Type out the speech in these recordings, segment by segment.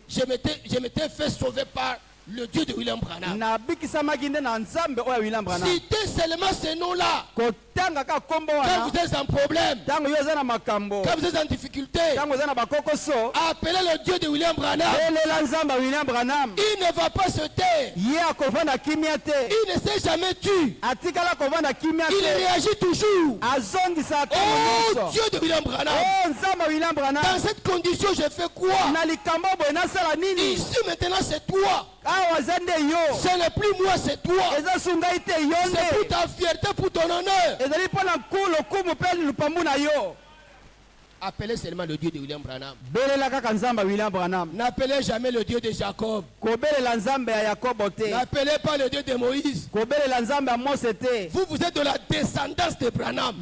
je m'étais fait sauver par le Dieu de William Branham. Citez seulement ce nom-là. Quand vous êtes en problème, quand vous êtes en difficulté, appelez le Dieu de William Branham. Il ne va pas se taire. Il ne s'est jamais tu. Il réagit toujours. Oh Dieu de William Branham. Dans cette condition, je fais quoi? Ici maintenant, c'est toi. Ce n'est plus moi, c'est toi. C'est pour ta fierté, pour ton honneur. Appelez seulement le Dieu de William Branham. N'appelez jamais le Dieu de Jacob. N'appelez pas le Dieu de Moïse. Vous êtes de la descendance de Branham.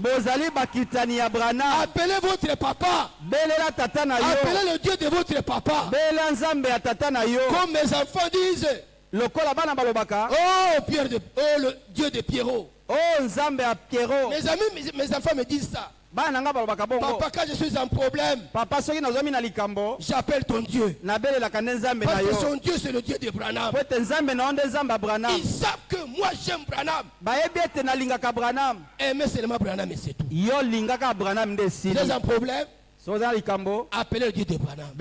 Appelez votre papa. Appelez le Dieu de votre papa. Comme mes enfants disent. Oh, le Dieu de Pierrot. Mes amis, mes enfants me disent ça. Papa, quand je suis en problème, j'appelle ton Dieu. Parce que son Dieu, c'est le Dieu de Branham. Ils savent que moi, j'aime Branham. Aimez seulement Branham et c'est tout. Si vous êtes en problème, appelez le Dieu de Branham.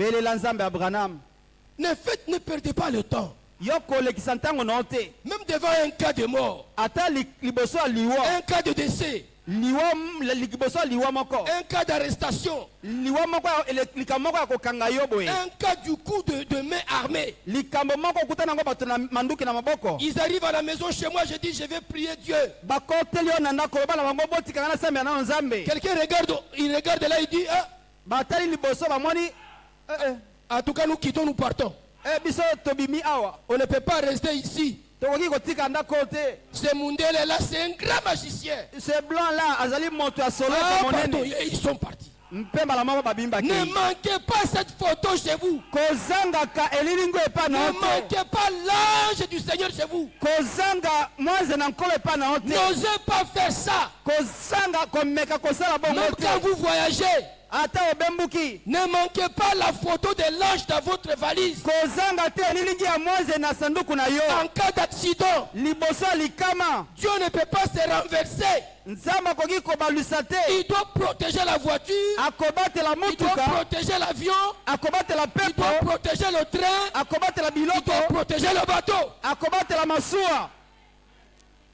Ne perdez pas le temps. Même devant un cas de mort, un cas de décès, un cas d'arrestation, un cas du coup de main armée. Ils arrivent à la maison chez moi, je dis je vais prier Dieu. Quelqu'un regarde, il regarde là, il dit en tout cas nous quittons, nous partons. On ne peut pas rester ici. Ce Mundele là, c'est un grand magicien. Ce blanc là, pardon, ils sont partis. Ne manquez pas cette photo chez vous. Ne manquez pas l'ange du Seigneur chez vous. N'osez pas faire ça. Même quand vous voyagez, ne manquez pas la photo de l'ange dans votre valise. En cas d'accident, Dieu ne peut pas se renverser. Il doit protéger la voiture, il doit protéger l'avion, il doit protéger le train, il doit protéger le bateau.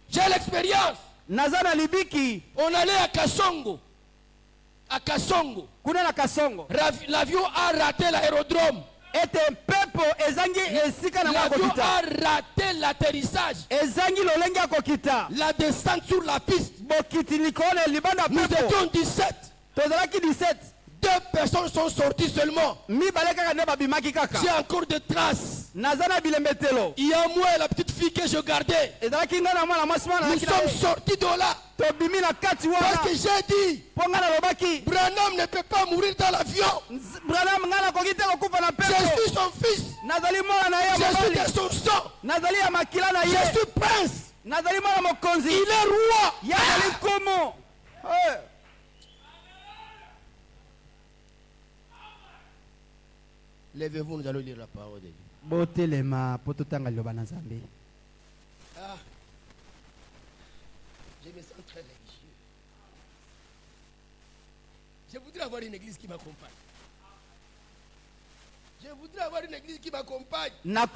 J'ai l'expérience. On allait à Kasongo. L'avion a raté l'aérodrome. L'avion a raté l'atterrissage. La descente sur la piste. Nous étions 17. 2 personnes sont sorties seulement. J'ai encore des traces. Il y a moi et la petite fille que je gardais. Nous sommes sortis de là. Parce que j'ai dit, Branham ne peut pas mourir dans l'avion. Je suis son fils. Je suis de son sang. Je suis prince. Il est roi. Levez-vous, nous allons lire la parole de Dieu. Je me sens très religieux. Je voudrais avoir une église qui m'accompagne. Je voudrais avoir une église qui m'accompagne. Quand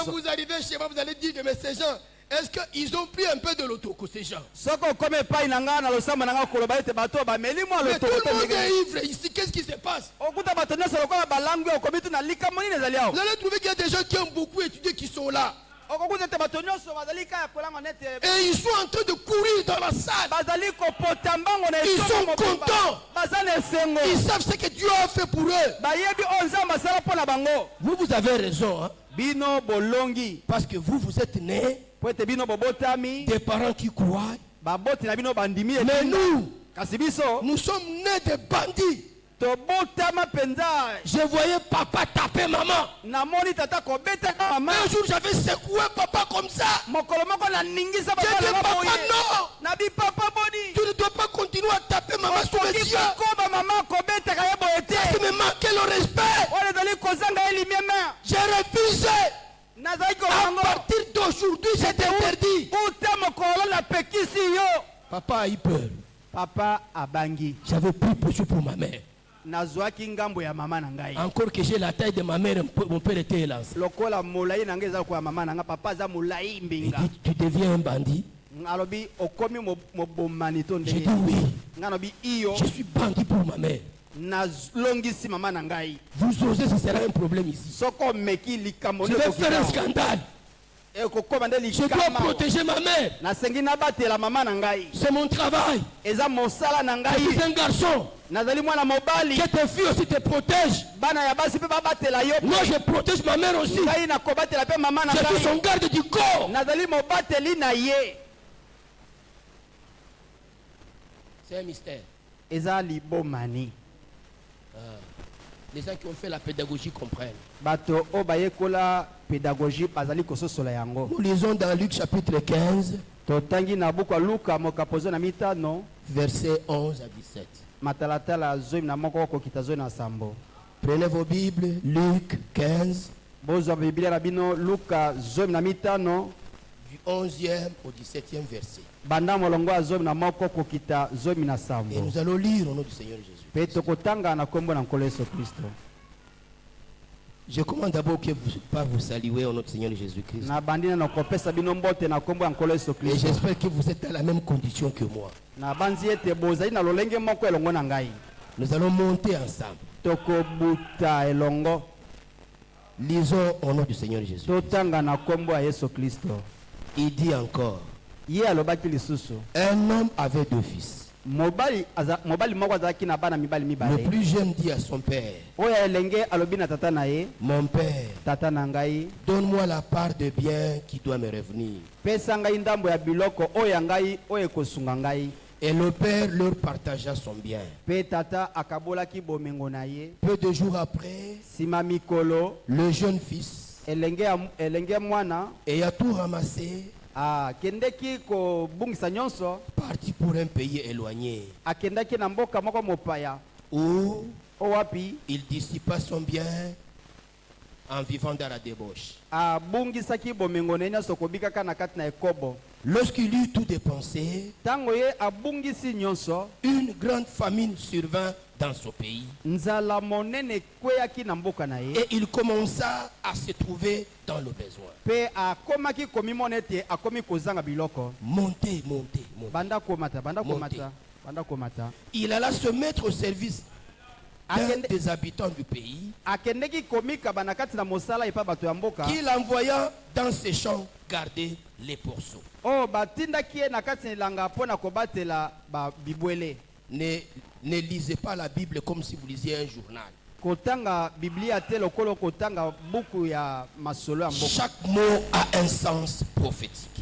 vous arrivez chez moi, vous allez dire que mais ces gens, est-ce qu'ils ont pris un peu de l'autoko, ces gens? Mais tout le monde est ivre ici. Qu'est-ce qui se passe? Vous allez trouver qu'il y a des gens qui ont beaucoup étudié qui sont là. Et ils sont en train de courir dans la salle. Ils sont contents. Ils savent ce que Dieu a fait pour eux. Vous avez raison. Hein? Parce que vous êtes nés des parents qui croient. Mais nous sommes nés de bandits. Je voyais papa taper maman. Un jour j'avais secoué papa comme ça. J'ai dit papa non. Tu ne dois pas continuer à taper maman sous les yeux. Ça me le respect. J'ai refusé. À partir d'aujourd'hui, c'est interdit. Papa a eu peur. Papa abangi. J'avais pris potion pour ma mère. Encore que j'ai la taille de ma mère, mon père était élancé. Tu deviens un bandit? J'ai dit oui. Je suis bandit pour ma mère. Vous osez, ce sera un problème ici. Je vais faire un scandale. Je dois protéger ma mère. C'est mon travail. Je suis un garçon. Que tes filles aussi te protègent. Moi je protège ma mère aussi. Je suis son garde du corps. C'est un mystère. Les gens qui ont fait la pédagogie comprennent. Nous lisons dans Luc chapitre 15, versets 11 à 17. Prenez vos Bibles, Luc 15, du 11e au 17e verset. Et nous allons lire au nom du Seigneur Jésus. Je commande d'abord que vous saluez au nom du Seigneur Jésus-Christ. Et j'espère que vous êtes dans la même condition que moi. Nous allons monter ensemble. Lisons au nom du Seigneur Jésus. Il dit encore, un homme avait 2 fils. Le plus jeune dit à son père, mon père, donne-moi la part de bien qui doit me revenir. Et le père leur partagea son bien. Peu de jours après, le jeune fils, ayant tout ramassé, parti pour un pays éloigné, où il dissipa son bien en vivant dans la débauche. Lorsqu'il eut tout dépensé, une grande famine survint dans son pays. Et il commença à se trouver dans le besoin. Montez. Il alla se mettre au service d'un des habitants du pays, qu'il envoya dans ses champs garder les pourceaux. Ne lisez pas la Bible comme si vous lisiez un journal. Chaque mot a un sens prophétique.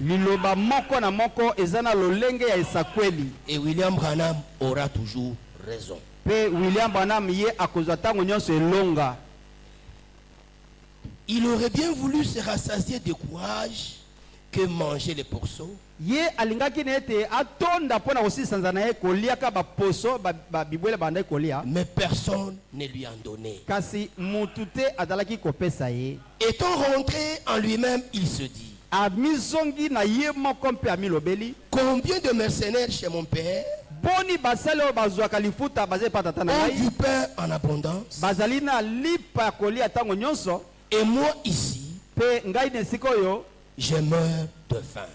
Et William Branham aura toujours raison. Il aurait bien voulu se rassasier de courage que manger les pourceaux. Mais personne ne lui en donnait. Étant rentré en lui-même, il se dit, combien de mercenaires chez mon père ont du pain en abondance, et moi ici, je meurs de faim.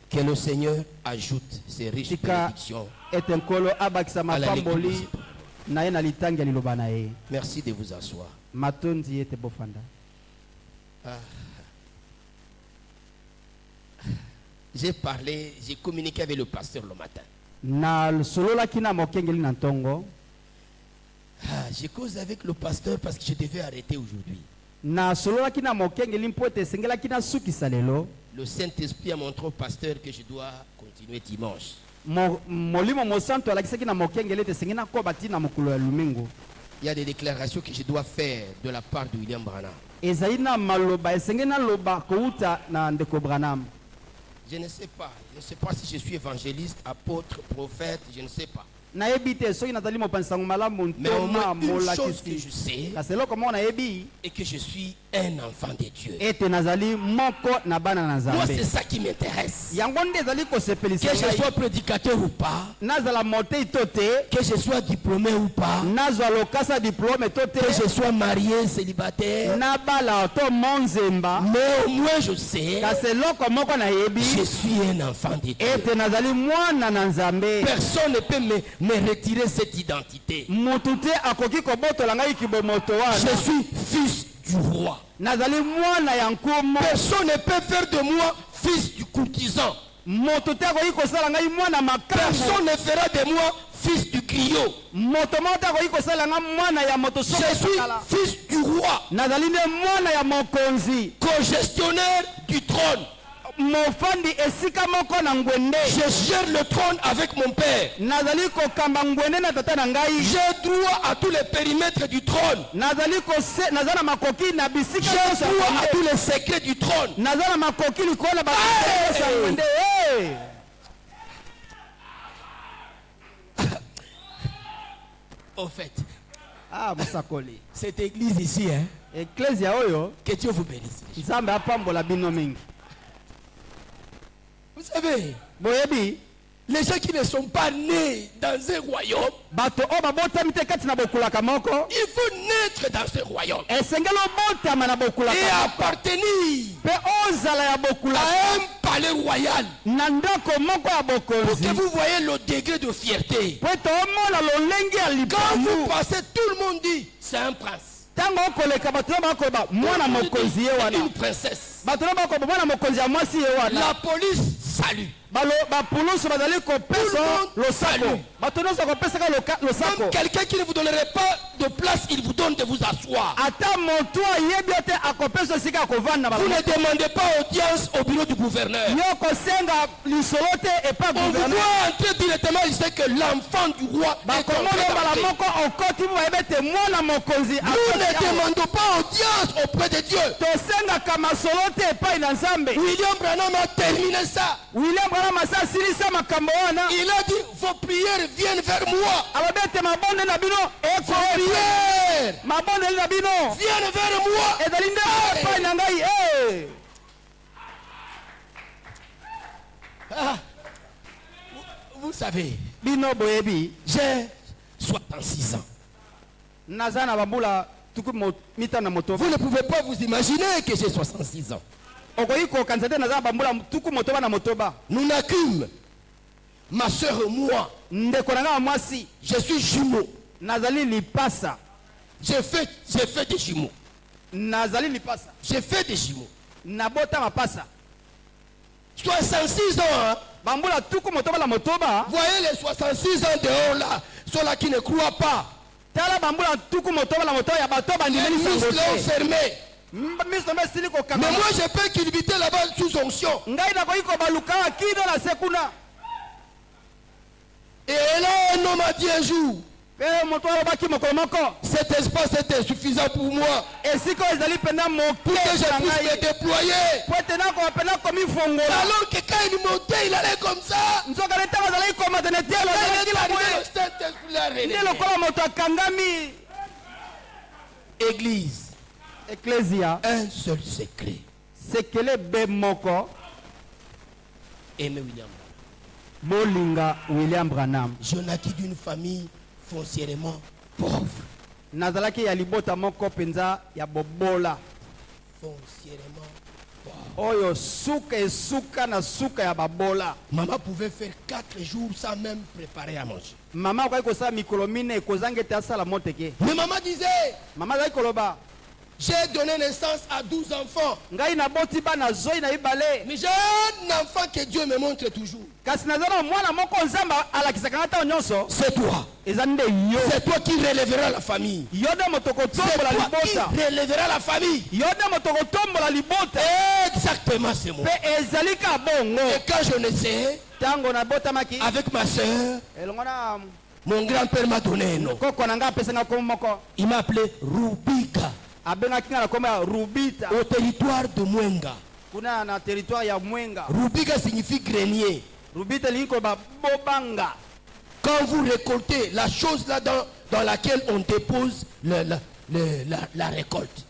Que le Seigneur ajoute ses riches bénédictions à la lecture. Merci de vous asseoir. J'ai communiqué avec le pasteur le matin. J'ai causé avec le pasteur parce que je devais arrêter aujourd'hui. Le Saint-Esprit a montré au pasteur que je dois continuer dimanche. Il y a des déclarations que je dois faire de la part de William Branham. Je ne sais pas si je suis évangéliste, apôtre, prophète, je ne sais pas. Mais au moins une chose que je sais, et que je suis un enfant de Dieu. Moi, c'est ça qui m'intéresse. Que je sois prédicateur ou pas, que je sois diplômé ou pas, que je sois marié, célibataire, mais au moins je sais, je suis un enfant de Dieu. Personne ne peut me retirer cette identité. Je suis fils du roi. Personne ne peut faire de moi fils du courtisan. Personne ne fera de moi fils du griot. Je suis fils du roi, co-gestionnaire du trône. Je gère le trône avec mon père. J'ai droit à tous les périmètres du trône. J'ai droit à tous les secrets du trône. Au fait, cette église ici, que Dieu vous bénisse. Vous savez, les gens qui ne sont pas nés dans un royaume, il faut naître dans ce royaume et appartenir à un palais royal pour que vous voyez le degré de fierté. Quand vous passez, tout le monde dit c'est un prince. Une princesse. La police salue. Même quelqu'un qui ne vous donnerait pas de place, il vous donne de vous asseoir. Vous ne demandez pas audience au bureau du gouverneur. On vous voit entrer directement, il sait que l'enfant du roi est nous ne demandons pas audience auprès de Dieu. William Branham a terminé ça. Il a dit, vos prières viennent vers moi. Vos prières viennent vers moi. Ah, vous savez, j'ai 66 ans. Vous ne pouvez pas vous imaginer que j'ai 66 ans. Nous n'accûmes, ma soeur et moi, je suis jumeau. J'ai fait des jumeaux. J'ai fait des jumeaux. 66 ans, hein? Voyez les 66 ans dehors là, ceux-là qui ne croient pas. Les muscles ont fermé. Mais moi je peux culbuter là-bas sous onction. Et là un homme a dit un jour, cet espace est insuffisant pour moi, pour que je puisse me déployer. Alors que quand il montait, il allait comme ça. Église, Ecclésia, un seul secret. C'est que les Bemoko aimé William Branham. Je naquis d'une famille foncièrement pauvre. Foncièrement pauvre. Maman pouvait faire 4 jours sans même préparer à manger. Mais maman disait, j'ai donné naissance à 12 enfants. Mais j'ai un enfant que Dieu me montre toujours. C'est toi. C'est toi qui relèveras la famille. C'est toi qui relèveras la famille. Exactement, c'est moi. Et quand je naissais, avec ma soeur, mon grand-père m'a donné un nom. Il m'a appelé Rubika. Au territoire de Mwenga. Rubika signifie grenier. quand vous récoltez la chose là dans laquelle on dépose la récolte.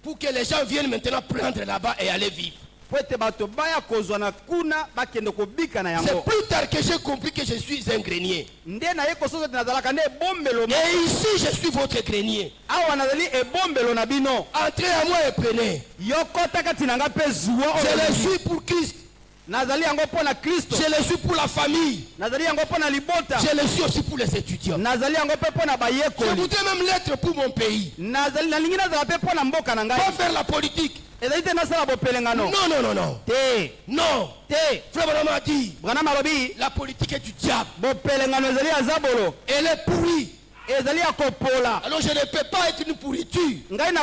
Pour que les gens viennent maintenant prendre là-bas et aller vivre. C'est plus tard que j'ai compris que je suis un grenier. Et ici, je suis votre grenier. Entrez à moi et prenez. Je le suis pour Christ. Je le suis pour la famille. Je le suis aussi pour les étudiants. Je voudrais même l'être pour mon pays. Pas faire la politique. Non. Non. Frère Branham a dit, la politique est du diable. Elle est pourrie. Alors je ne peux pas être une pourriture. Allez,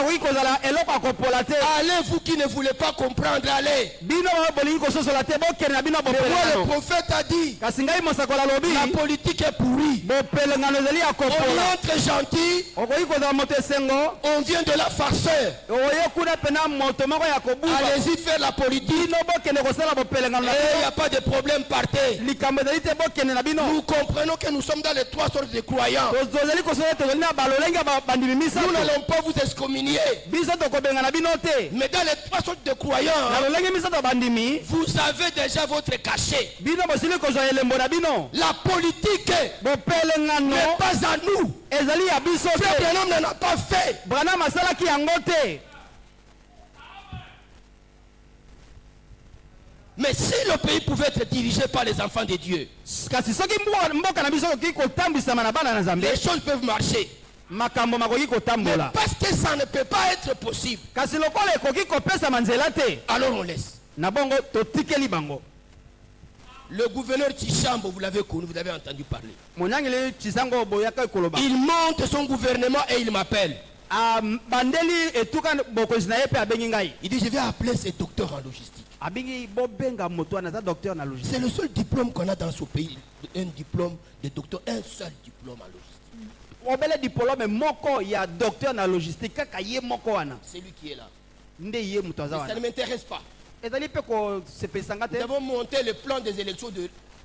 vous qui ne voulez pas comprendre, allez. Le prophète a dit, la politique est pourrie. On entre gentil, on vient de la farceur. Allez-y faire la politique. Il n'y a pas de problème, partez. Nous comprenons que nous sommes dans les trois sortes de croyants. Nous n'allons pas vous excommunier. Mais dans les trois sortes de croyants, vous avez déjà votre cachet. La politique n'est pas à nous. Frère Branham n'en a pas fait. Mais si le pays pouvait être dirigé par les enfants de Dieu, les choses peuvent marcher. Mais parce que ça ne peut pas être possible, alors on laisse. Le gouverneur Tchishambo, vous l'avez connu, vous avez entendu parler. Il monte son gouvernement et il m'appelle. Il dit, je vais appeler ces docteurs en logistique. C'est le seul diplôme qu'on a dans ce pays. Un diplôme de docteur, un seul diplôme en logistique. C'est lui qui est là. Mais ça ne m'intéresse pas. Nous avons monté le plan des élections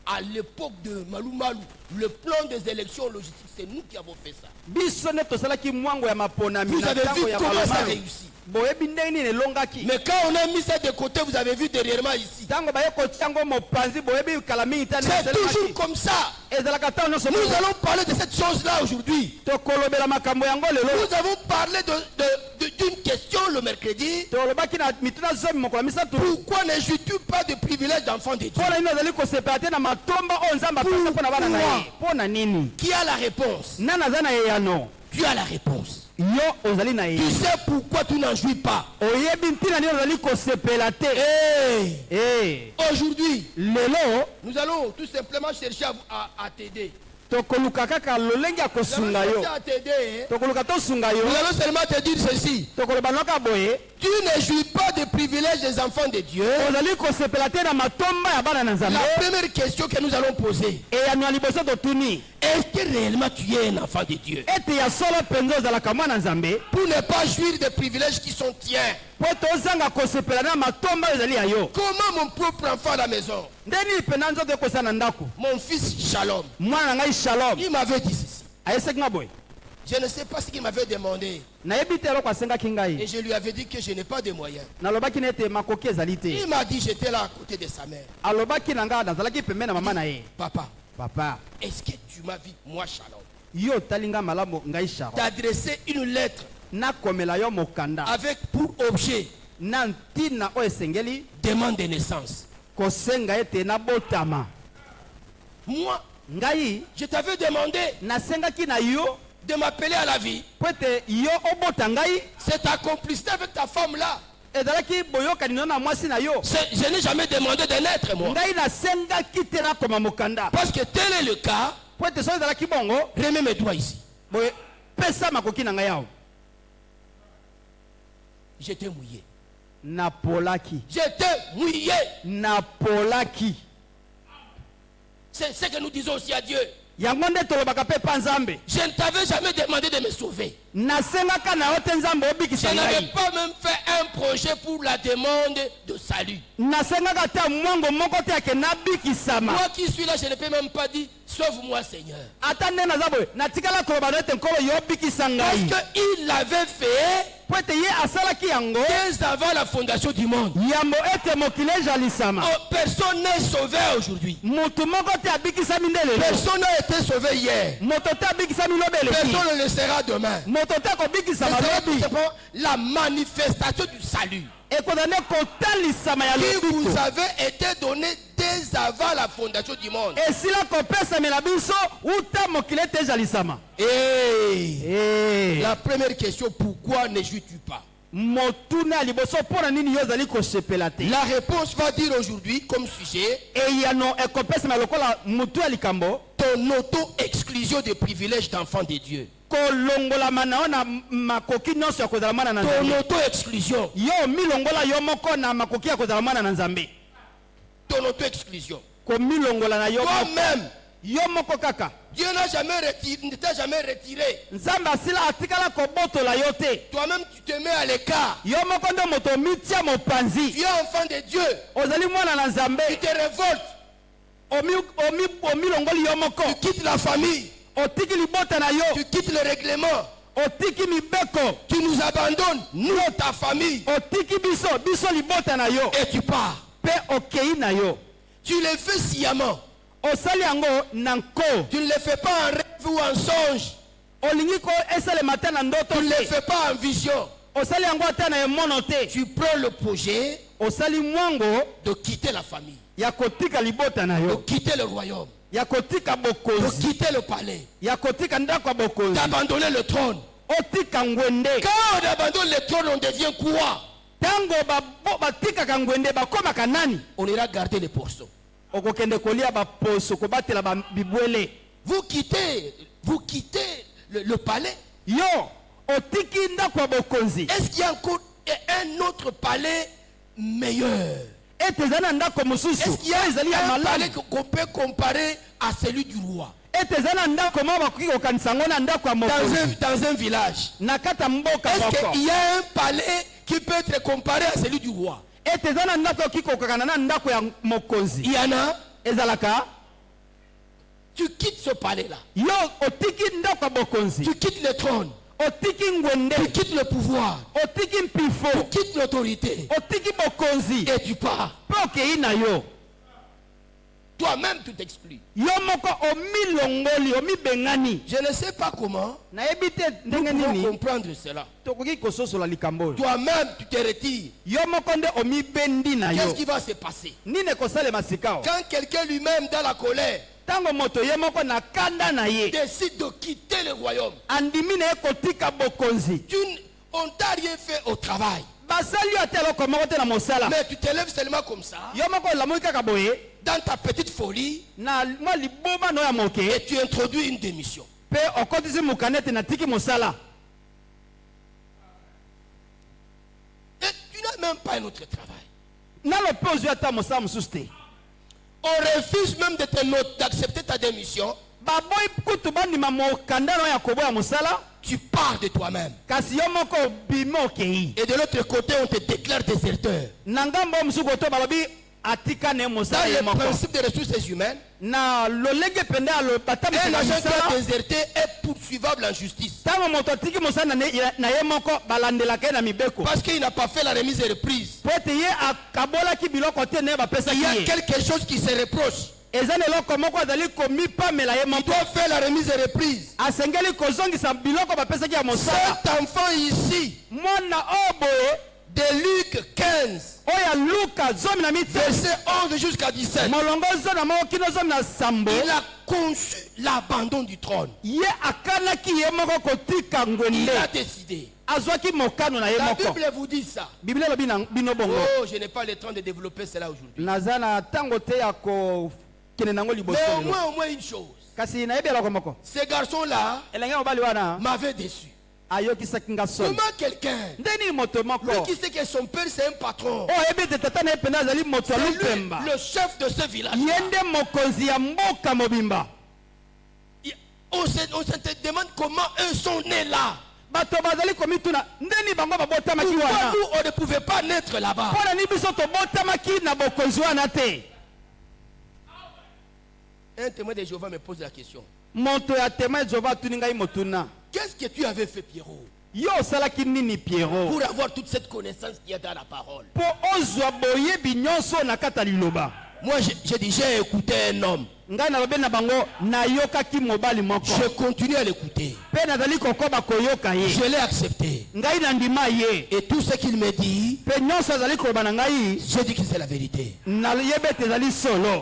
à l'époque de Malou Malou. Le plan des élections logistiques, c'est nous qui avons fait ça. Vous avez vu comment ça réussit. Mais quand on a mis ça de côté, vous avez vu derrière moi ici. C'est toujours comme ça. Nous allons parler de cette chose-là aujourd'hui. Nous avons parlé d'une question le mercredi. Pourquoi ne jouis-tu pas de privilèges d'enfant de Dieu? Qui a la réponse? Tu as la réponse. Tu sais pourquoi tu n'en jouis pas? Aujourd'hui, nous allons tout simplement chercher à t'aider. Nous allons seulement te dire ceci. Tu ne jouis pas des privilèges des enfants de Dieu. La première question que nous allons poser, est-ce que réellement tu es un enfant de Dieu? Pour ne pas jouir des privilèges qui sont tiens. Comment mon propre enfant à la maison, mon fils Shalom, il m'avait dit ceci. Je ne sais pas ce qu'il m'avait demandé. Et je lui avais dit que je n'ai pas de moyens. Il m'a dit j'étais là à côté de sa mère. Papa, est-ce que tu m'as vu, moi Shalom, t'adresser une lettre avec pour objet demande de naissance? Moi, je t'avais demandé de m'appeler à la vie. C'est ta complicité avec ta femme là. Je n'ai jamais demandé de naître, moi. Parce que tel est le cas. Remets mes doigts ici. J'étais mouillé. J'étais mouillé. C'est ce que nous disons aussi à Dieu. Je ne t'avais jamais demandé de me sauver. Je n'avais pas même fait un projet pour la demande de salut. Moi qui suis là, je ne peux même pas dire sauve-moi Seigneur. Parce qu'il l'avait fait dès avant la fondation du monde. Oh, personne n'est sauvé aujourd'hui. Personne n'a été sauvé hier. Personne ne le sera demain. C'est la manifestation du salut qui vous avait été donné dès avant la fondation du monde. Et la première question, pourquoi ne jouis-tu pas? La réponse va dire aujourd'hui comme sujet ton auto-exclusion des privilèges d'enfant de Dieu. Ton auto-exclusion. Ton auto-exclusion. Toi-même. Dieu n'a jamais retiré, ne t'a jamais retiré. Toi-même tu te mets à l'écart. Tu es enfant de Dieu. Tu te révoltes. Tu quittes la famille. Tu quittes le règlement. Tu nous abandonnes, nous, ta famille. Et tu pars. Tu le fais sciemment. Tu ne le fais pas en rêve ou en songe. Tu ne le fais pas en vision. Tu prends le projet de quitter la famille, de quitter le royaume, de quitter le palais, d'abandonner le trône. Quand on abandonne le trône, on devient quoi? On ira garder les portions. Vous quittez le palais. Est-ce qu'il y a encore un autre palais meilleur? Est-ce qu'il y a un palais qu'on peut comparer à celui du roi? Dans un village, est-ce qu'il y a un palais qui peut être comparé à celui du roi? Il y en a. Tu quittes ce palais-là. Tu quittes le trône. Tu quittes le pouvoir. Tu quittes l'autorité. Et tu pars. Toi-même tu t'exclus. Je ne sais pas comment nous pouvons comprendre cela. Toi-même tu te retires. Qu'est-ce qui va se passer? Quand quelqu'un lui-même dans la colère décide de quitter le royaume, on t'a rien fait au travail, mais tu te lèves seulement comme ça dans ta petite folie et tu introduis une démission. Et tu n'as même pas un autre travail. On refuse même d'accepter ta démission. Tu pars de toi-même. Et de l'autre côté, on te déclare déserteur. Dans le principe des ressources humaines, un agent qui est déserté est poursuivable en justice. Parce qu'il n'a pas fait la remise et reprise. Il y a quelque chose qui se reproche. Il doit faire la remise et reprise. Cet enfant ici, de Luc 15, verset 11 jusqu'à 17, il a conçu l'abandon du trône. Il a décidé. La Bible vous dit ça. Oh, je n'ai pas le temps de développer cela aujourd'hui. Mais au moins une chose. Ce garçon-là m'avait déçu. Comment quelqu'un qui sait que son père c'est un patron, c'est lui le chef de ce village, on se demande comment eux sont nés là. Pourquoi nous, on ne pouvait pas naître là-bas? Un témoin de Jéhovah me pose la question. Qu'est-ce que tu avais fait, Pierrot, pour avoir toute cette connaissance qu'il y a dans la parole? Moi, j'ai déjà écouté un homme. Je continue à l'écouter. Je l'ai accepté. Et tout ce qu'il me dit, je dis que c'est la vérité.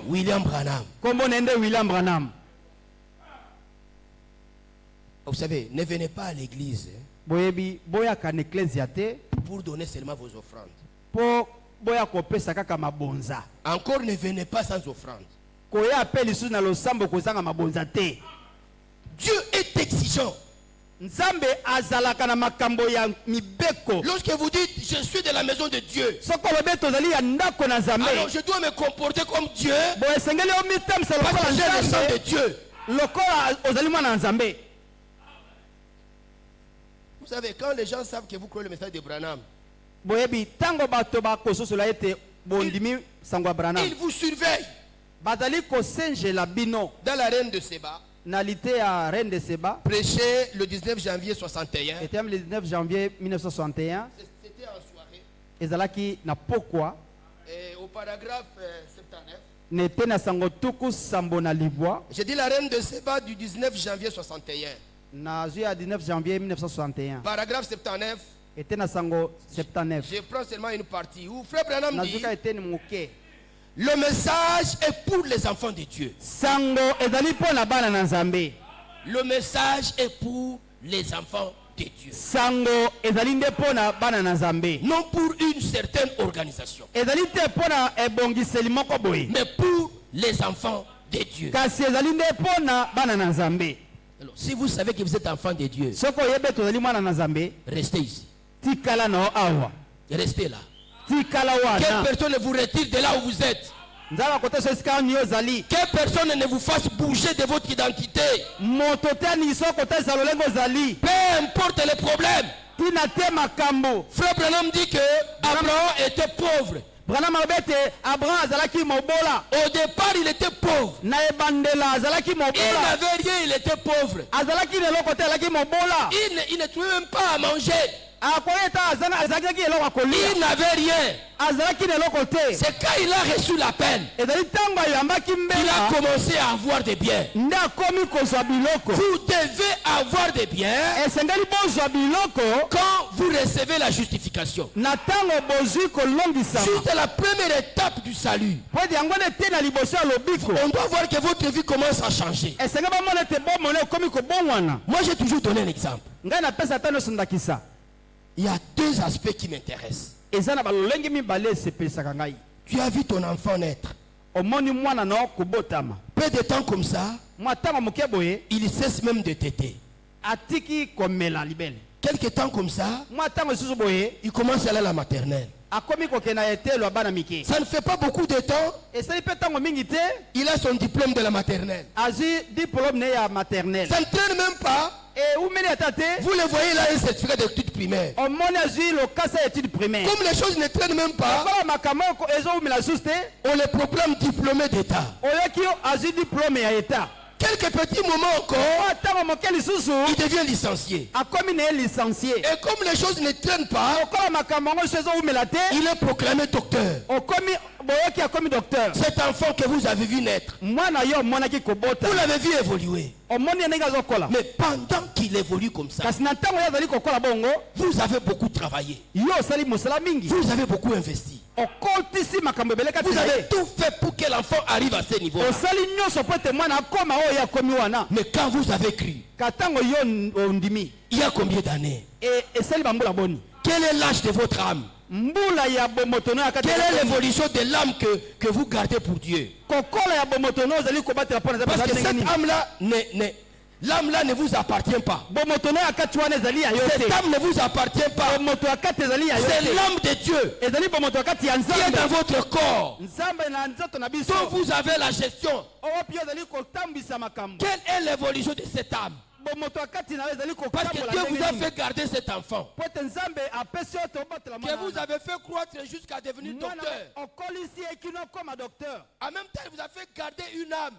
William Branham. Vous savez, ne venez pas à l'église pour donner seulement vos offrandes. Encore ne venez pas sans offrande. Dieu est exigeant. Lorsque vous dites je suis de la maison de Dieu, alors je dois me comporter comme Dieu parce que j'ai le sang de Dieu. Vous savez, quand les gens savent que vous croyez le message de Branham, ils vous surveillent. Dans la reine de Séba, prêché le 19 janvier 61. C'était le 19 janvier 1961. C'était en soirée. Et au paragraphe 79. J'ai dit la reine de Séba du 19 janvier 61. 19 janvier 1961. Paragraphe 79. Je prends seulement une partie où Frère Branham dit: le message est pour les enfants de Dieu. Le message est pour les enfants de Dieu. Non pour une certaine organisation, mais pour les enfants de Dieu. Alors, si vous savez que vous êtes enfant de Dieu, restez ici. Restez là. Quelle personne ne vous retire de là où vous êtes. Quelle personne ne vous fasse bouger de votre identité. Peu importe les problèmes. Frère Branham dit que Abraham était pauvre. Au départ, il était pauvre. Il n'avait rien, il était pauvre. Il ne trouvait même pas à manger. Il n'avait rien. C'est quand il a reçu l'appel qu'il a commencé à avoir des biens. Vous devez avoir des biens quand vous recevez la justification. C'est la première étape du salut. On doit voir que votre vie commence à changer. Moi, j'ai toujours donné un exemple. Il y a deux aspects qui m'intéressent. Tu as vu ton enfant naître. Peu de temps comme ça, il cesse même de téter. Quelques temps comme ça, il commence à aller à la maternelle. Ça ne fait pas beaucoup de temps. Il a son diplôme de la maternelle. Ça ne traîne même pas. Vous le voyez là, un certificat d'études primaires. Comme les choses ne traînent même pas, on les proclame diplômés d'État. Quelques petits moments encore, il devient licencié. Et comme les choses ne traînent pas, il est proclamé docteur. Cet enfant que vous avez vu naître, vous l'avez vu évoluer. Mais pendant qu'il évolue comme ça, vous avez beaucoup travaillé. Vous avez beaucoup investi. Vous avez tout fait pour que l'enfant arrive à ce niveau. Mais quand vous avez cru, il y a combien d'années? Quel est l'âge de votre âme? Quelle est l'évolution de l'âme que vous gardez pour Dieu? Parce que cette âme-là l'âme-là ne vous appartient pas. Cette âme ne vous appartient pas. C'est l'âme de Dieu qui est dans votre corps, dont vous avez la gestion. Quelle est l'évolution de cette âme? Parce que Dieu vous a fait garder cet enfant. Que vous avez fait croître jusqu'à devenir docteur. En même temps, il vous a fait garder une âme.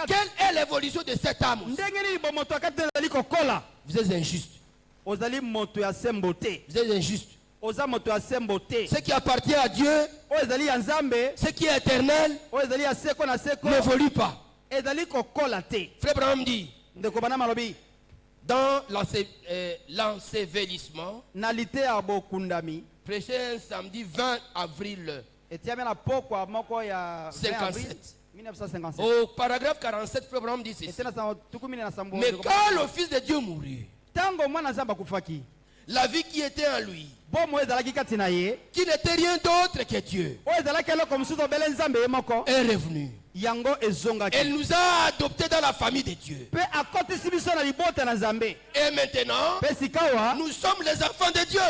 Quelle est l'évolution de cette âme? Vous êtes injuste. Vous êtes injuste. Ce qui appartient à Dieu, ce qui est éternel, n'évolue pas. Frère Branham dit, dans l'ensevelissement, prêché un samedi 20 avril 57. Au paragraphe 47, Frère Branham dit ceci. Mais quand le Fils de Dieu mourut, la vie qui était en lui, qui n'était rien d'autre que Dieu, est revenue. Elle nous a adoptés dans la famille de Dieu. Et maintenant, nous sommes les enfants de Dieu.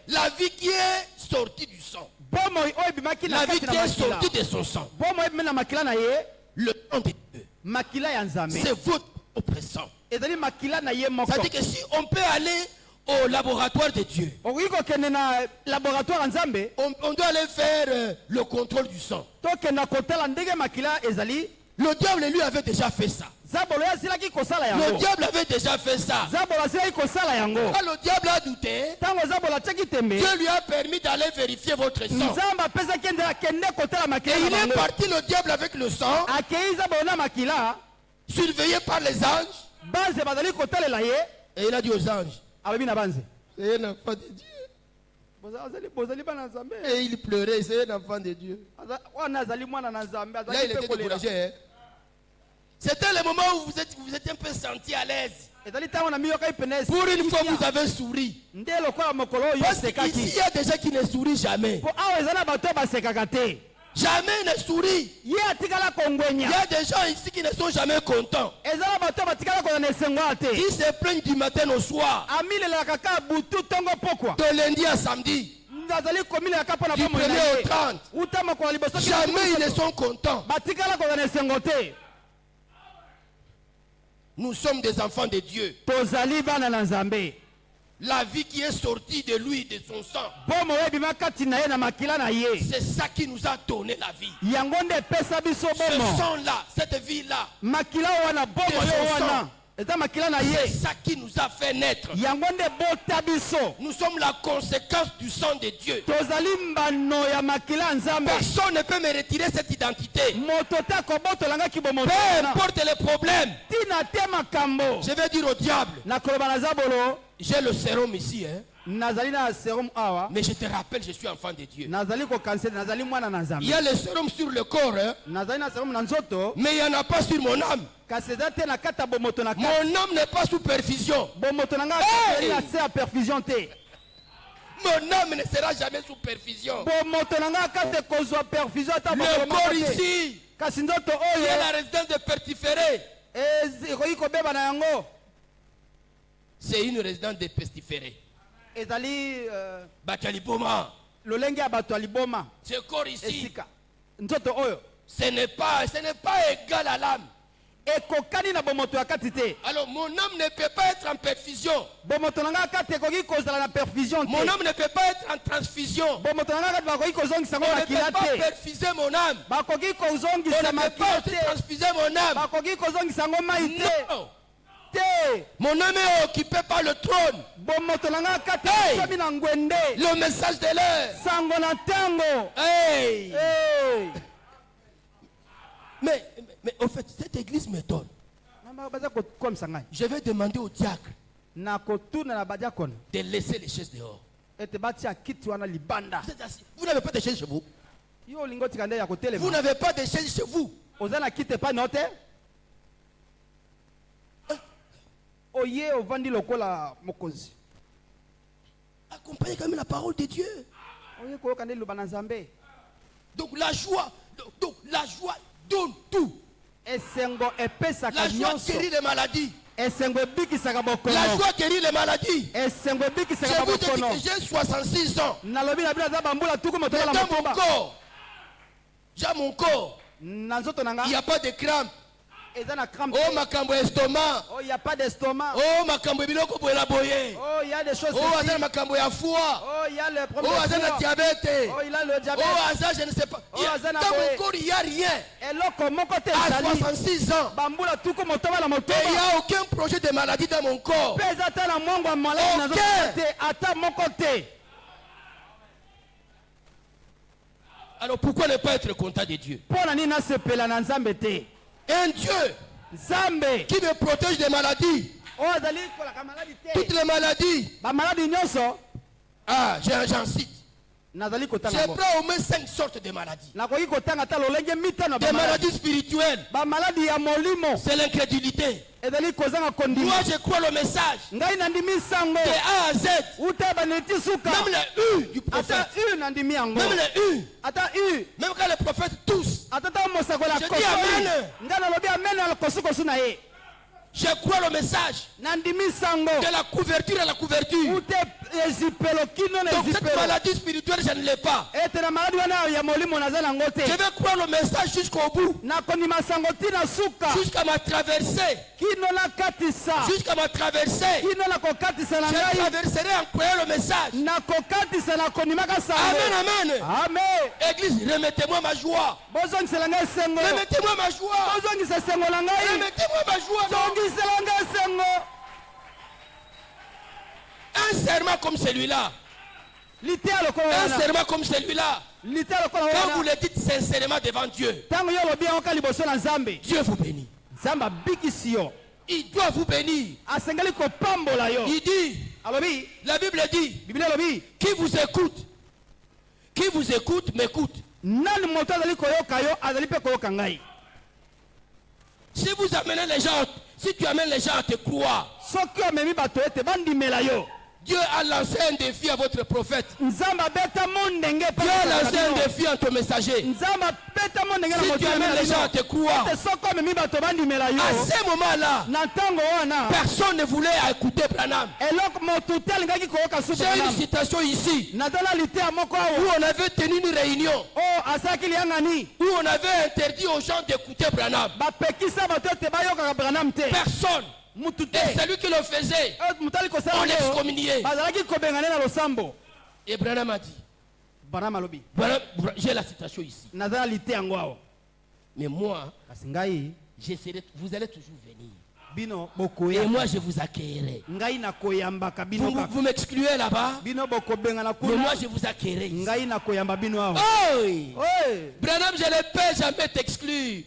La vie qui est sortie du sang, la vie qui est sortie de son sang, le sang de Dieu, c'est votre oppressant. C'est-à-dire que si on peut aller au laboratoire de Dieu, on doit aller faire le contrôle du sang. Le diable lui avait déjà fait ça. Le diable avait déjà fait ça. Quand le diable a douté, Dieu lui a permis d'aller vérifier votre sang. Et il est parti, le diable, avec le sang, surveillé par les anges. Et il a dit aux anges, c'est un enfant de Dieu. Et il pleurait, c'est un enfant de Dieu. Là, il était découragé. Hein? C'était le moment où vous êtes un peu senti à l'aise. Pour une fois, vous avez souri. Parce qu'ici, il y a des gens qui ne sourient jamais. Jamais ne sourit. Il y a des gens ici qui ne sont jamais contents. Ils se plaignent du matin au soir. De lundi à samedi. Du 1er au 30. Jamais ils ne sont contents. Nous sommes des enfants de Dieu. La vie qui est sortie de lui, de son sang, c'est ça qui nous a donné la vie. Ce sang-là, cette vie-là, c'est ça qui nous a fait naître. Nous sommes la conséquence du sang de Dieu. Personne ne peut me retirer cette identité. Peu importe les problèmes. Je vais dire au diable, j'ai le sérum ici, hein? Mais je te rappelle, je suis enfant de Dieu. Il y a le sérum sur le corps, hein? Mais il n'y en a pas sur mon âme. Mon âme n'est pas sous perfusion. Hey! Mon âme ne sera jamais sous perfusion. Le corps ici, il y a la résidence de pestiférés. C'est une résidence de pestiférés. Bakaliboma. Ce corps ici, ce n'est pas égal à l'âme. Alors mon âme ne peut pas être en perfusion. Mon âme ne peut pas être en transfusion. On ne peut pas perfuser mon âme. On ne peut pas transfuser mon âme. Non. Mon âme est occupée par le trône. Hey! Le message de l'heure. Hey! Hey! Mais au fait, cette église me donne. Je vais demander au diacre de laisser les chaises dehors. Vous n'avez pas de chaises chez vous. Vous n'avez pas de chaises chez vous. Accompagnez quand même la parole de Dieu. Donc la joie donne tout. La joie guérit les maladies. La joie guérit les maladies. Je vous dis que j'ai 66 ans. Mais dans mon corps, il n'y a pas de crampes. Oh, makambo estomac. Oh, il n'y a pas d'estomac. Oh, makambo biloko boye la boye. Oh, il y a des choses. Oh, azana makambo ya foie. Oh, il y a le problème. Oh, azana diabète. Oh, il a le diabète. Oh, azana je ne sais pas. Oh, azana dans mon corps, il n'y a rien. Et là, comment côté à 66 ans. Et il n'y a aucun projet de maladie dans mon corps. Aucun. Alors pourquoi ne pas être content de Dieu? Un Dieu qui me protège des maladies. Toutes les maladies. Ah, j'en cite. J'ai pris au moins 5 sortes de maladies. Des maladies spirituelles. C'est l'incrédulité. Moi je crois le message de A à Z. Même les U du prophète. Même les U. Même quand les prophètes tous. Je dis Amen. Je crois le message de la couverture à la couverture. Donc cette maladie spirituelle, je ne l'ai pas. Je vais croire le message jusqu'au bout. Jusqu'à ma traversée. Jusqu'à ma traversée. Je traverserai en croyant le message. Amen, amen. Église, remettez-moi ma joie. Remettez-moi ma joie. Remettez-moi ma joie. Un serment comme celui-là. Un serment comme celui-là. Quand vous le dites sincèrement devant Dieu, Dieu vous bénit. Il doit vous bénir. Il dit, la Bible dit, qui vous écoute, m'écoute. Si vous amenez les gens, si tu amènes les gens à te croire, Dieu a lancé un défi à votre prophète. Dieu a lancé un défi à ton messager. Si tu amènes les gens à te croire, à ce moment-là, personne ne voulait écouter Branham. J'ai une citation ici où on avait tenu une réunion où on avait interdit aux gens d'écouter Branham. Personne. Et celui qui le faisait, on l'excommuniait. Et Branham a dit, j'ai la citation ici. Mais moi, vous allez toujours venir. Et moi, je vous accueillerai. Vous m'excluez là-bas. Mais moi, je vous accueillerai ici. Oh! Branham, je ne peux jamais t'exclure.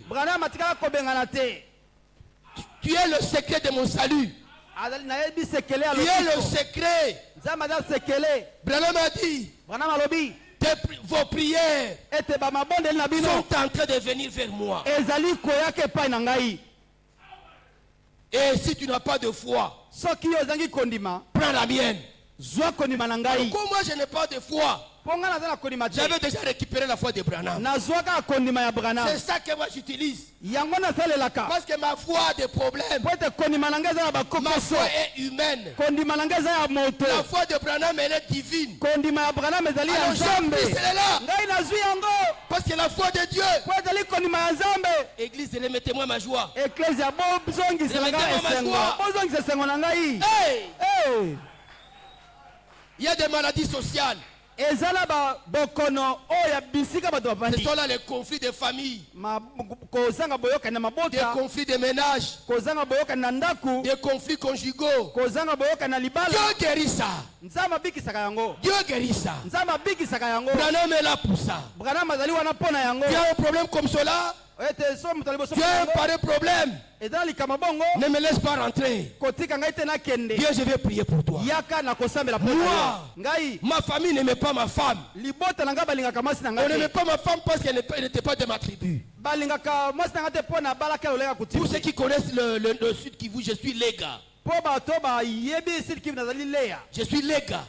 Tu es le secret de mon salut. Tu es le secret. Branham a dit, vos prières sont en train de venir vers moi. Et si tu n'as pas de foi, prends la mienne. Comme moi je n'ai pas de foi, j'avais déjà récupéré la foi de Branham. C'est ça que moi j'utilise. Parce que ma foi a des problèmes. Ma foi est humaine. La foi de Branham elle est divine. Alors j'ai pris celle-là. Parce que la foi de Dieu. Église, remettez-moi ma joie. Remettez-moi ma joie. Hey! Il y a des maladies sociales. Ce sont là les conflits de famille, des conflits de ménage, des conflits conjugaux. Dieu guérit ça. Dieu guérit ça. Branham est là pour ça. Il y a un problème comme cela. Tu as un pareil problème. Ne me laisse pas rentrer. Dieu, je vais prier pour toi. Moi, ma famille n'aimait pas ma femme. On n'aimait pas ma femme parce qu'elle n'était pas de ma tribu. Pour ceux qui connaissent le sud Kivu, je suis Lega. Je suis Lega.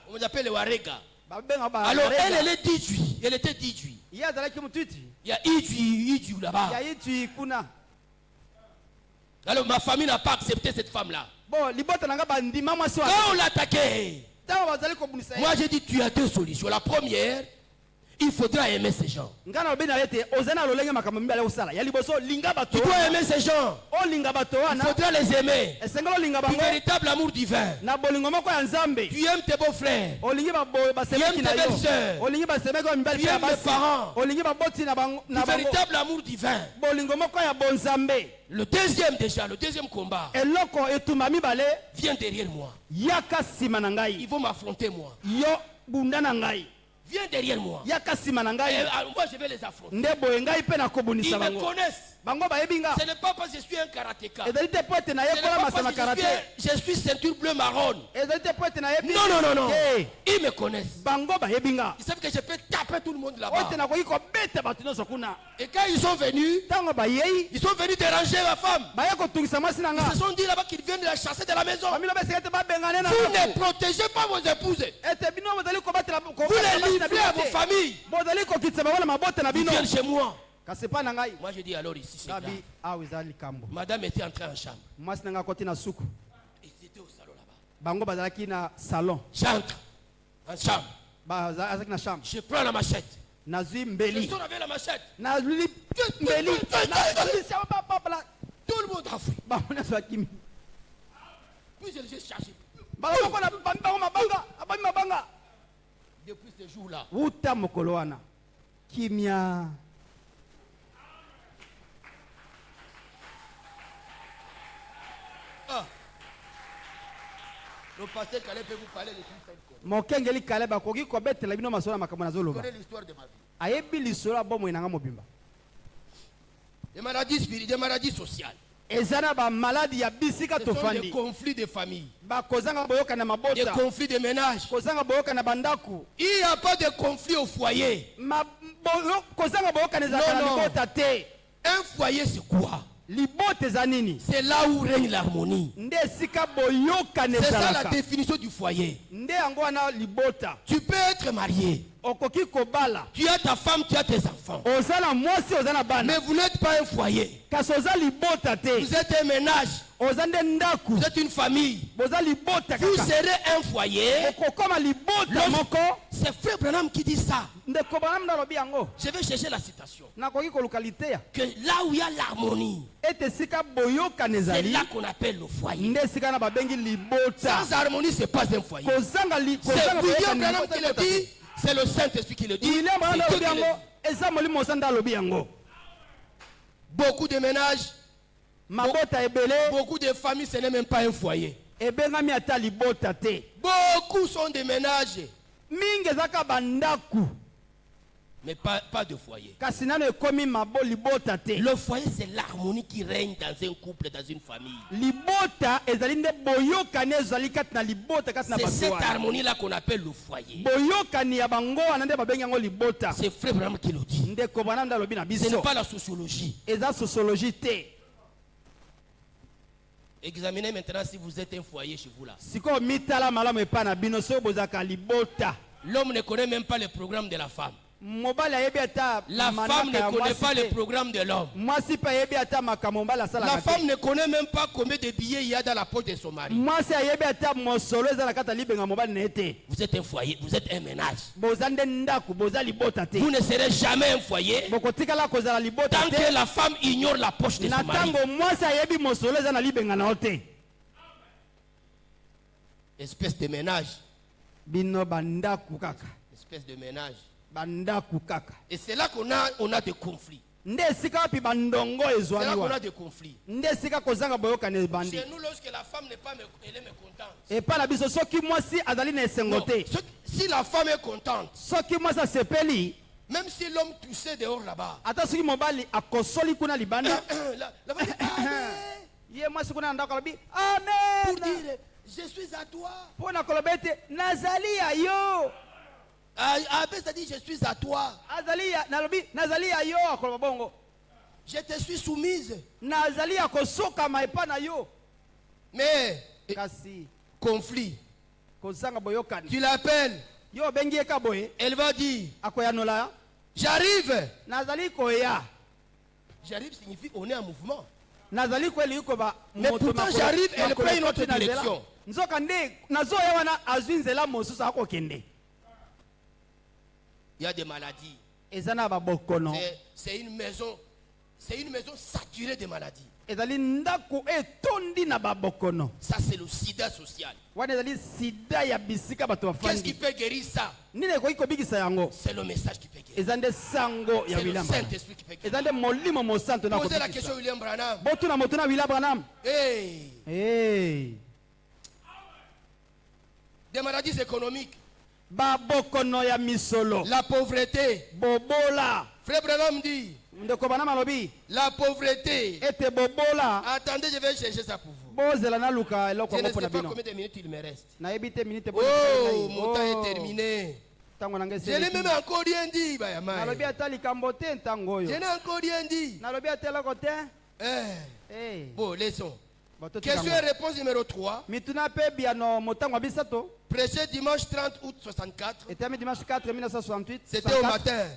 On m'appelle Warega. Alors elle est 18. Elle était 18. Il y a Idju là-bas. Alors ma famille n'a pas accepté cette femme-là. Quand on l'a attaqué, moi j'ai dit tu as deux solutions. La première, Il faudra aimer ces gens. Tu dois aimer ces gens. Il faudra les aimer. Du véritable amour divin. Tu aimes tes beaux-frères. Tu aimes tes belles-sœurs. Tu aimes les parents. Du véritable amour divin. Le deuxième combat vient derrière moi. Ils vont m'affronter moi. Viens derrière moi. Moi je vais les affronter. Ils me connaissent. Ce n'est pas parce que je suis un karatéka. Ce n'est pas parce que je suis ceinture bleu marron. Non. Ils me connaissent. Ils savent que je peux taper tout le monde là-bas. Et quand ils sont venus déranger ma femme. Ils se sont dit là-bas qu'ils viennent la chasser de la maison. Vous ne protégez pas vos épouses. Vous les livrez à vos familles. Ils viennent chez moi. Moi je dis alors ici c'est grave. Madame était entrée en chambre. Ils étaient au salon là-bas. J'entre en chambre. Je prends la machette. Je sors avec la machette. Tout le monde a fui. Puis je les ai chargés. Depuis ce jour-là. Le pasteur Caleb peut vous parler de tout ça. Il connaît l'histoire de ma vie. Des maladies sociales. Ce sont des conflits de famille. Des conflits de ménage. Il n'y a pas de conflit au foyer. Non. Un foyer c'est quoi? C'est là où règne l'harmonie. C'est ça la définition du foyer. Tu peux être marié. Tu as ta femme, tu as tes enfants. Mais vous n'êtes pas un foyer. Vous êtes un ménage. Vous êtes une famille. Vous serez un foyer. C'est Frère Branham qui dit ça. Je vais chercher la citation. Que là où il y a l'harmonie, c'est là qu'on appelle le foyer. Sans harmonie, ce n'est pas un foyer. C'est William Branham qui le dit. C'est le Saint-Esprit qui le dit. Beaucoup de ménages, beaucoup de familles, ce n'est même pas un foyer. Beaucoup sont des ménages, mais pas de foyer. Le foyer, c'est l'harmonie qui règne dans un couple, dans une famille. C'est cette harmonie-là qu'on appelle le foyer. C'est Frère Branham qui le dit. Ce n'est pas la sociologie. Examinez maintenant si vous êtes un foyer chez vous là. L'homme ne connaît même pas le programme de la femme. La femme ne connaît pas le programme de l'homme. La femme ne connaît même pas combien de billets il y a dans la poche de son mari. Vous êtes un foyer, vous êtes un ménage. Vous ne serez jamais un foyer tant que la femme ignore la poche de son mari. Espèce de ménage. Espèce de ménage. Et c'est là qu'on a des conflits. C'est là qu'on a des conflits. Chez nous, lorsque la femme n'est pas elle est mécontente. Si la femme est contente, même si l'homme toussait dehors là-bas, la femme dit Amen. Pour dire je suis à toi. Abbé, ça dit je suis à toi. Je te suis soumise. Mais conflit. Tu l'appelles. Elle va dire j'arrive. J'arrive signifie on est en mouvement. Mais pourtant j'arrive, elle prend une autre direction. Il y a des maladies. C'est une maison saturée de maladies. Ça c'est le sida social. Qu'est-ce qui peut guérir ça? C'est le message qui peut guérir. C'est le Saint-Esprit qui peut guérir. Posez la question à William Branham. Hey. Des maladies économiques. La pauvreté. Frère Branham dit, la pauvreté. Attendez, je vais chercher ça pour vous. Je ne sais pas combien de minutes il me reste. Oh, mon temps est terminé. Je n'ai même encore rien dit. Je n'ai encore rien dit. Bon, laissons. Question et réponse numéro 3. Prêché dimanche 30 août 64. C'était au matin.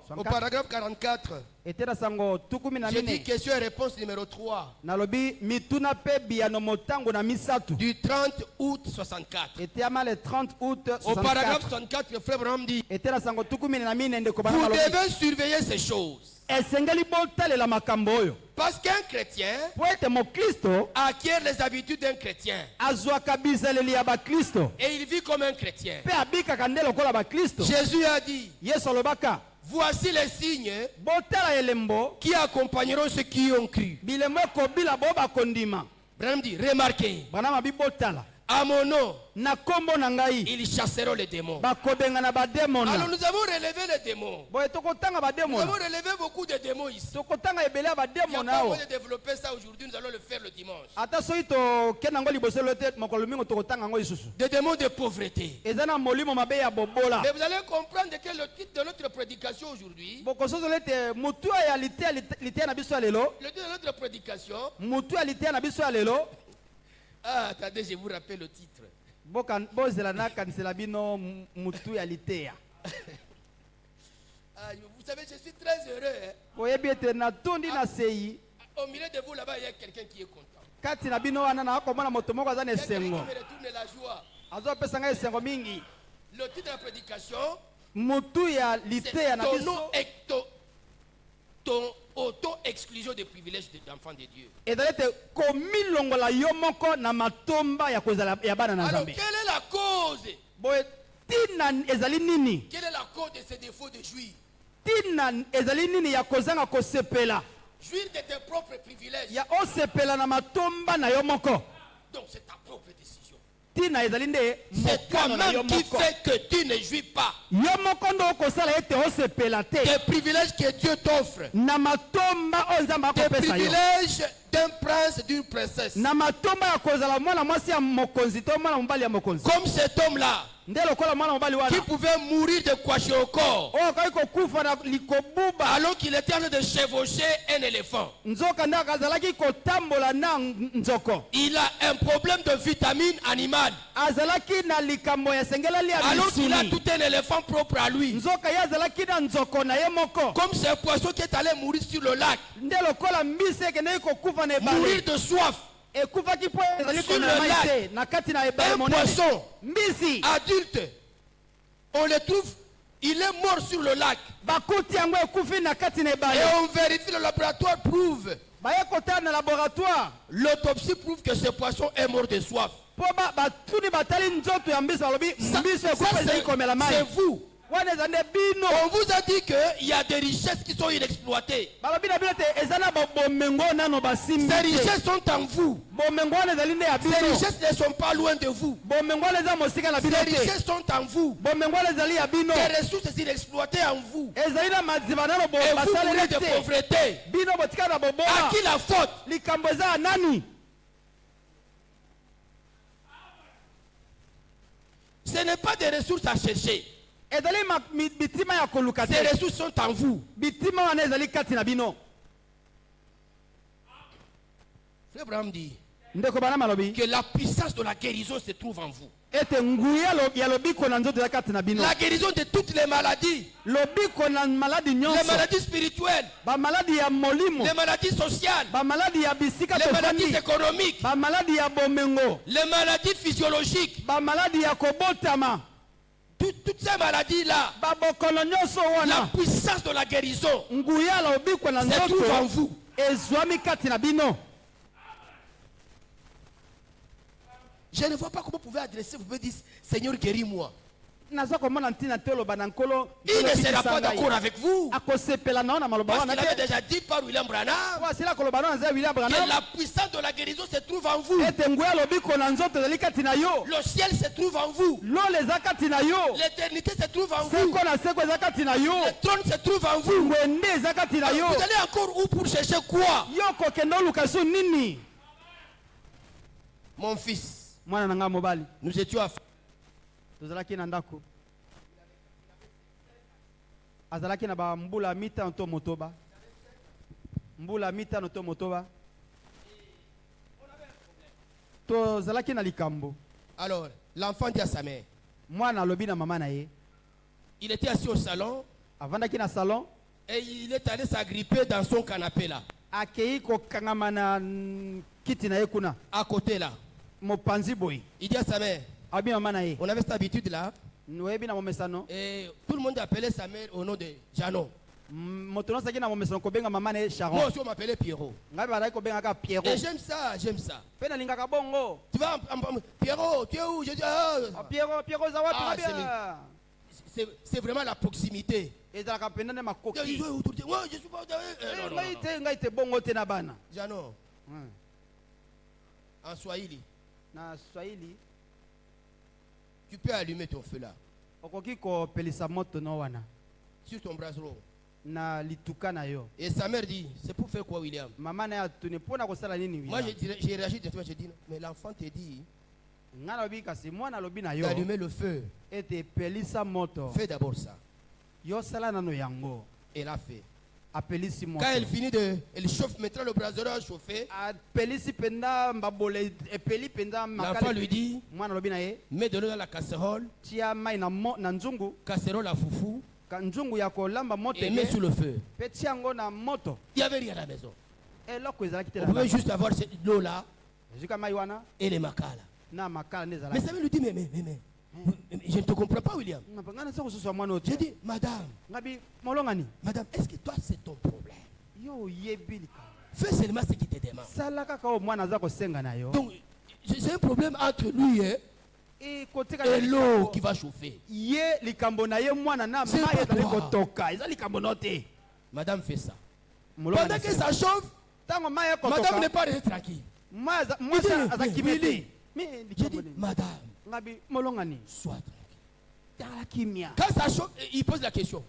Au paragraphe 44. J'ai dit question et réponse numéro 3. Du 30 août 64. Au paragraphe 64, le frère Branham dit, vous devez surveiller ces choses. Parce qu'un chrétien acquiert les habitudes d'un chrétien. Et il vit comme un chrétien. Jésus a dit, voici les signes qui accompagneront ceux qui ont cru. Branham dit, remarquez, à mon nom, ils chasseront les démons. Alors nous avons relevé les démons. Nous avons relevé beaucoup de démons ici. Il n'y a pas moyen de développer ça aujourd'hui, nous allons le faire le dimanche. Des démons de pauvreté. Mais vous allez comprendre que le titre de notre prédication aujourd'hui, le titre de notre prédication, ah, attendez, je vous rappelle le titre. Vous savez, je suis très heureux. Au milieu de vous, là-bas, il y a quelqu'un qui est content. Quelqu'un qui me retourne la joie. Le titre de la prédication, c'est ton auto-exclusion des privilèges d'enfants de Dieu. Alors, quelle est la cause? Quelle est la cause de ces défauts de jouir? Jouir de tes propres privilèges. Donc c'est ta propre décision. C'est toi-même qui fait que tu ne jouis pas des privilèges que Dieu t'offre. Des privilèges d'un prince, d'une princesse. Comme cet homme-là qui pouvait mourir de kwashiorkor alors qu'il était en train de chevaucher un éléphant. Il a un problème de vitamine animale alors qu'il a tout un éléphant propre à lui. Comme ce poisson qui est allé mourir sur le lac, mourir de soif sur le lac. Un poisson adulte, on le trouve, il est mort sur le lac. Et on vérifie, le laboratoire prouve, l'autopsie prouve que ce poisson est mort de soif. C'est vous. On vous a dit qu'il y a des richesses qui sont inexploitées. Ces richesses sont en vous. Ces richesses ne sont pas loin de vous. Ces richesses sont en vous. Des ressources inexploitées en vous. Et vous mourrez de pauvreté. À qui la faute? Ce n'est pas des ressources à chercher. Ces ressources sont en vous. Frère Branham dit que la puissance de la guérison se trouve en vous. La guérison de toutes les maladies. Les maladies spirituelles. Les maladies sociales. Les maladies économiques. Les maladies physiologiques. toutes ces maladies-là, la puissance de la guérison se trouve en vous. Je ne vois pas comment vous pouvez adresser, vous pouvez dire, Seigneur, guéris-moi. Il ne sera pas d'accord avec vous. Parce qu'il avait déjà dit par William Branham que la puissance de la guérison se trouve en vous. Le ciel se trouve en vous. L'éternité se trouve en vous. Le trône se trouve en vous. Vous allez encore où pour chercher quoi? Mon fils, nous étions à azalaki na ba mbula mita to motoba to zalaki na likambo. Alors l'enfant dit à sa mère, mwana lobi na mama na ye, il était assis au salon, avandaki na salon, et il est allé s'agripper dans son canapé là, akei ko kangamana kiti na ye kuna à côté là, mopanzi boy. Il dit à sa mère, abi mama na ye, on avait cette habitude là, et tout le monde appelait sa mère au nom de Janon. Moi aussi on m'appelait Pierrot. Et j'aime ça. Tu vas Pierrot, tu es où? Je dis c'est vraiment la proximité. Janon. En Swahili. Tu peux allumer ton feu là. Sur ton brasero. Et sa mère dit, c'est pour faire quoi, William? Moi j'ai réagi directement, j'ai dit, mais l'enfant te dit d'allumer le feu. Fais d'abord ça. Elle a fait. Quand elle finit elle chauffe maintenant le brasero à chauffer. L'enfant lui dit, mets de l'eau dans la casserole. Casserole à foufou. Et mets sur le feu. Il n'y avait rien à la maison. On pouvait juste avoir l'eau là et les macas là. Mais ça lui dit, mais je ne te comprends pas, William. J'ai dit, madame, est-ce que toi c'est ton problème? Fais seulement ce qui te demande. Donc, c'est un problème entre lui et l'eau qui va chauffer. Madame fait ça. Pendant que ça chauffe, madame n'est pas restée tranquille. J'ai dit, madame, sois tranquille. Quand ça chauffe, il pose la question.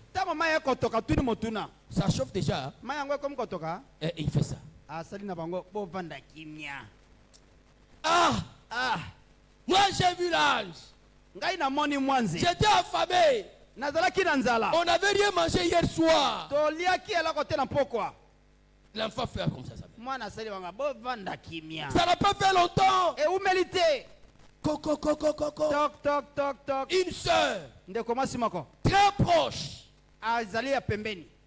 Ça chauffe déjà. Et il fait ça. Moi j'ai vu l'ange. J'étais affamé. On n'avait rien mangé hier soir. L'enfant fait comme ça. Ça n'a pas fait longtemps. Une soeur très proche.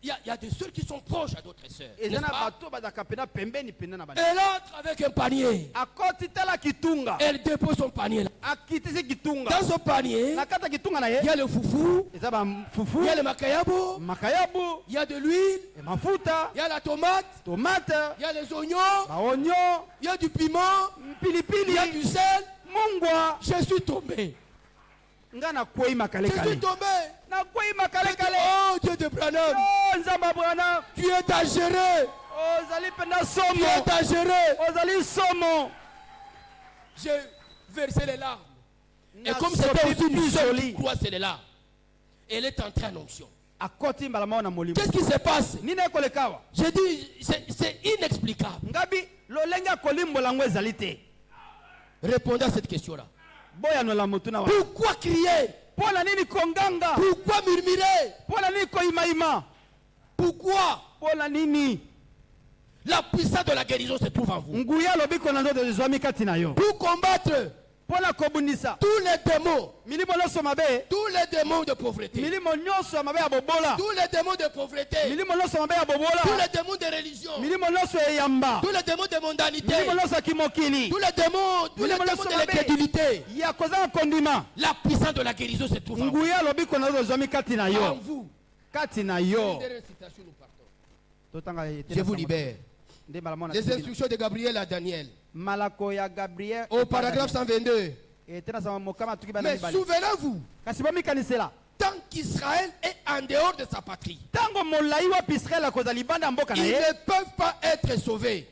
Il y a des soeurs qui sont proches à d'autres soeurs. Elle entre avec un panier. Elle dépose son panier là. Dans son panier, il y a le foufou, il y a le makayabo, il y a de l'huile, il y a la tomate, il y a les oignons, il y a du piment, il y a du sel. Je suis tombé. Je suis tombé. Oh Dieu de Branham, tu es dangereux. Tu es dangereux. J'ai versé les larmes. Et comme c'était aussi une seule qui croit, c'est les larmes. Elle est entrée en onction. Qu'est-ce qui se passe? J'ai dit, c'est inexplicable. Répondez à cette question-là. Pourquoi crier? Pourquoi murmurer? Pourquoi? La puissance de la guérison se trouve en vous. Pour combattre tous les démons, tous les démons de pauvreté, tous les démons de pauvreté, tous les démons de religion, tous les démons de mondanité, tous les démons de l'incrédulité, la puissance de la guérison se trouve en vous. Je vous libère. Les instructions de Gabriel à Daniel. Au paragraphe 122. Mais souvenez-vous, tant qu'Israël est en dehors de sa patrie, ils ne peuvent pas être sauvés.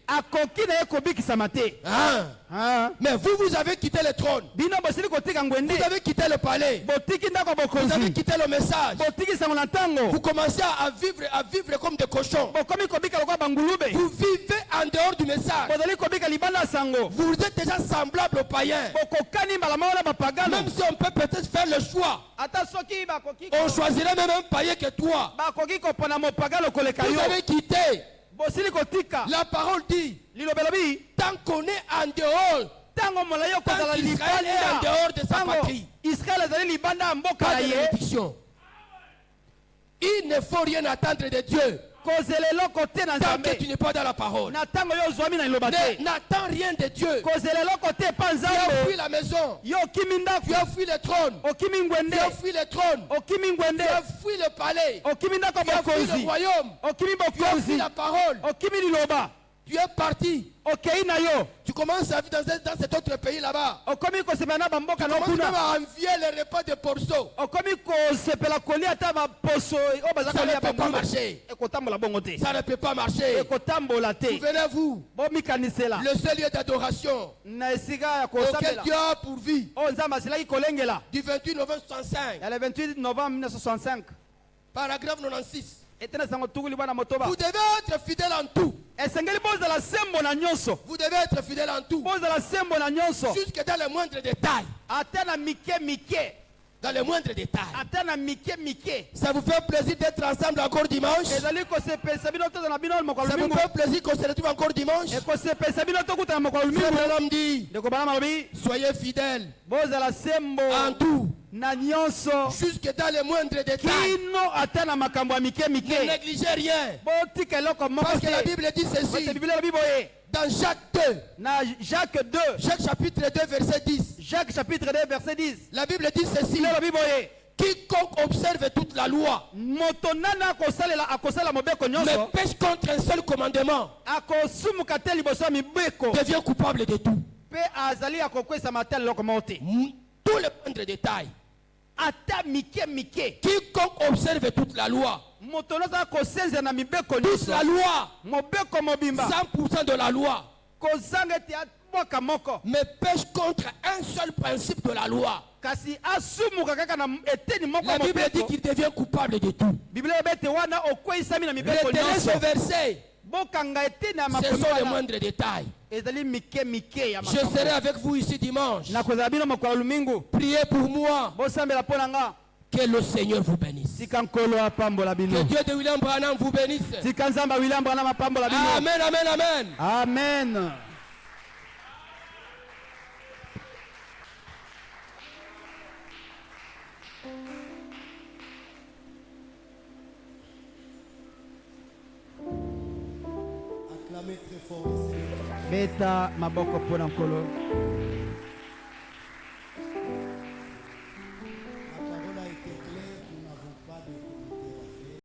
Mais vous avez quitté le trône. Vous avez quitté le palais. Vous avez quitté le message. Vous commencez à vivre comme des cochons. Vous vivez en dehors du message. Vous êtes déjà semblable aux païens. Même si on peut peut-être faire le choix, on choisirait même un païen que toi. Vous avez quitté. La parole dit, tant qu'on est en dehors, tant qu'Israël est en dehors de sa patrie, pas de bénédiction. Il ne faut rien attendre de Dieu. Tant que tu n'es pas dans la parole, n'attends rien de Dieu. Tu as fui la maison, tu as fui le trône, tu as fui le trône, tu as fui le palais, tu as fui le royaume, tu as fui la parole, tu es parti. Tu commences à vivre dans cet autre pays là-bas. Tu commences même à envier les repas de porceaux. Ça ne peut pas marcher. Ça ne peut pas marcher. Souvenez-vous, le seul lieu d'adoration auquel Dieu a pourvu du 28 novembre 1965. Paragraphe 96. Vous devez être fidèle en tout. Vous devez être fidèle en tout. Jusque dans les moindres détails. Dans les moindres détails. Ça vous fait plaisir d'être ensemble encore dimanche? Ça vous fait plaisir qu'on se retrouve encore dimanche? Frère dit, soyez fidèles en tout. Jusque dans les moindres détails. Ne négligez rien. Parce que la Bible dit ceci. Dans Jacques 2. Jacques chapitre 2 verset 10. La Bible dit ceci. Quiconque observe toute la loi mais pêche contre un seul commandement devient coupable de tout. Tous les moindres détails. Quiconque observe toute la loi, toute la loi, 100% de la loi, mais pêche contre un seul principe de la loi. La Bible dit qu'il devient coupable de tout. Retenez ce verset. Ce sont les moindres détails. Je serai avec vous ici dimanche. Priez pour moi. Que le Seigneur vous bénisse. Que Dieu de William Branham vous bénisse. Amen, amen, amen. Amen. Acclamez très fort. Beta maboko pona nkolo.